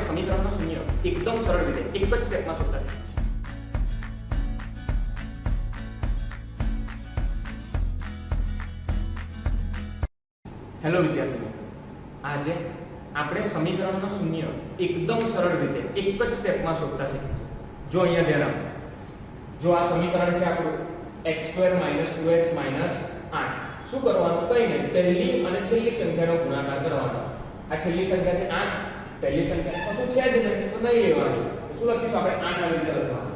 સમીકરણનો શૂન્ય એકદમ સરળ રીતે એક જ સ્ટેપમાં શોધતા શીખીએ. હેલો વિદ્યાર્થી મિત્રો, આજે આપણે સમીકરણનો શૂન્ય એકદમ સરળ રીતે એક જ સ્ટેપમાં શોધતા શીખીએ. જો અહીંયા ધ્યાન આપો, જો આ સમીકરણ છે આપણું x2 - 2x - 8. શું કરવાનું? કંઈ નહીં, પહેલી અને છેલ્લી સંખ્યાનો ગુણાકાર કરવાનો. આ છેલ્લી સંખ્યા છે 8, પહેલી સંખ્યા તો શું છે જ નહીં, તો નહીં લેવાની. શું લખીશું આપણે? 8 આવી રીતે લખવાનું.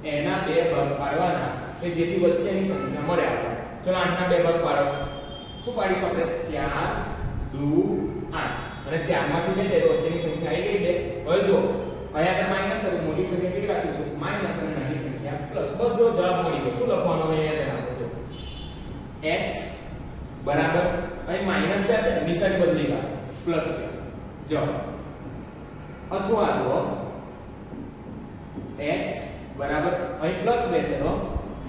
8 એના બે ભાગ પાડવાના કે જેથી વચ્ચેની સંખ્યા મળે આપણને. ચલો 8 ના બે ભાગ પાડો. શું પાડીશું આપણે? 4 2 8 અને 4 માંથી બે જાય તો વચ્ચેની સંખ્યા આવી ગઈ બે. હવે જો અહીંયા આગળ માઈનસ હતી, મોટી સંખ્યા કેવી રાખીશું? માઈનસ અને નાની સંખ્યા પ્લસ. બસ જો જવાબ મળી ગયો. શું લખવાનું અહીંયા ધ્યાન આપો. જો x બરાબર અહીં માઈનસ છે, નિશાની બદલી ગયા, પ્લસ છે. જો અથવા તો x બરાબર અહીં પ્લસ 2 છે તો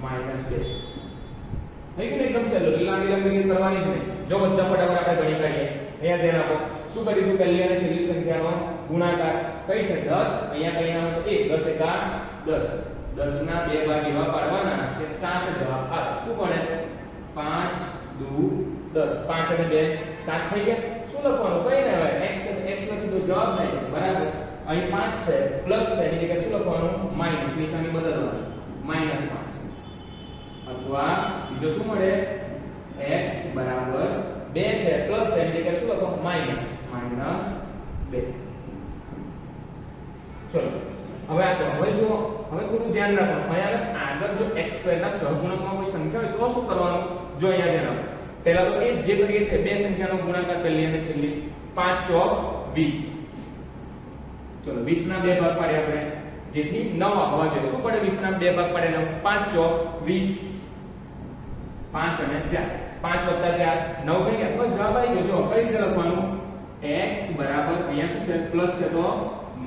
માઈનસ 2. નહીં કે એકદમ સહેલું, લાંબી રીત કરવાની છે નહીં. જો બધા ફટાફટ આપણે ગણી કાઢીએ. અહીંયા ધ્યાન આપો. શું કરીશું? પહેલી અને છેલ્લી સંખ્યાનો ગુણાકાર કઈ છે? 10. અહીંયા કઈ નામ તો 1 10 એકા 10. 10 ના બે ભાગ એવા પાડવાના કે 7 જવાબ આવે. શું પડે? 5 2 10. 5 અને 2 7 થઈ ગયા. શું લખવાનું? કઈ ના આવે, x લખી દો, જવાબ નહીં. બરાબર અહીં 5 છે, પ્લસ છે, એની જગ્યાએ શું લખવાનું? માઈનસ, નિશાની બદલવાની, -5. અથવા બીજો શું મળે? x બરાબર 2 છે, પ્લસ છે, એની જગ્યાએ શું લખવાનું? -2. ચલો હવે આ તો હવે જો હવે થોડું ધ્યાન રાખો. અહીંયા આગળ જો x2 ના સહગુણકમાં કોઈ સંખ્યા હોય તો શું કરવાનું? જો અહીંયા ધ્યાન આપો. પહેલા તો એ જે કરીએ છે બે સંખ્યાનો ગુણાકાર પહેલી અને છેલ્લી. 5 ચોક 20. ચલો 20 ના બે ભાગ પાડ્યા આપણે, જેથી 9 આવવા જોઈએ. શું પડે? 20 ના બે ભાગ પાડે 9. 5 ચોક 20. 5 અને 4, 5 + 4 9 થઈ ગયા. બસ જવાબ આવી ગયો. જો કઈ રીતે લખવાનું? x બરાબર અહીંયા શું છે? પ્લસ છે તો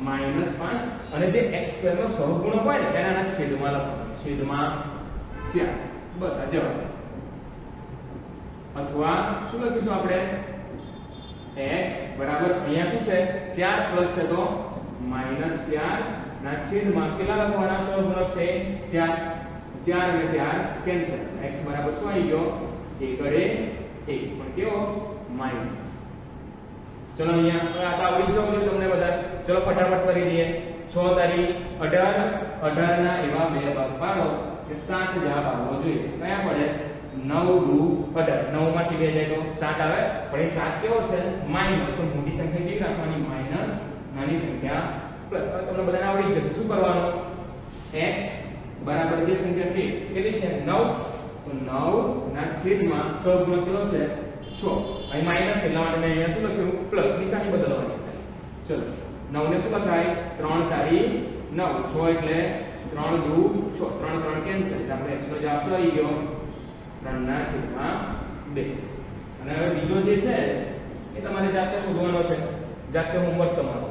-5 અને જે x2 નો સહગુણક હોય ને એના છેદમાં લખવાનું, છેદમાં 4. બસ આ જવાબ. અથવા શું લખીશું આપણે? x બરાબર અહીંયા શું છે? 4 પ્લસ છે તો -4 ના છેદમાં કેટલા લખવાના? સહગુણક છે 4. 4 અને 4 કેન્સલ. x બરાબર શું આવી ગયો? 1 વડે 1 પણ કેવો? માઈનસ. ચલો અહીંયા આ તો આવડી જવું જોઈએ તમને બધા. ચલો ફટાફટ કરી દઈએ. 6 તારીખ 18 ના એવા બે ભાગ પાડો કે 7 જવાબ આવવો જોઈએ. કયા પડે? 9 2 18. 9 માંથી 2 જાય તો 7 આવે, પણ એ 7 કેવો છે? માઈનસ. તો મોટી સંખ્યા કેવી રાખવાની? માઈનસ, નાની સંખ્યા પ્લસ. હવે તમને બધાને આવડી જશે. શું કરવાનું? x બરાબર જે સંખ્યા છે કેટલી છે? 9. તો 9 ના છેદમાં સહગુણક કેટલો છે? 6. અહીં માઈનસ એટલા માટે મેં અહીંયા શું લખ્યું? પ્લસ, નિશાની બદલવાની. ચલો 9 ને શું લખાય? 3 તારી 9. 6 એટલે 3 2 6. 3 3 કેન્સલ. એટલે આપણે x નો જવાબ શું આવી ગયો? 3/2. અને હવે બીજો જે છે એ તમારે જાતે શોધવાનો છે, જાતે હોમવર્ક તમારો.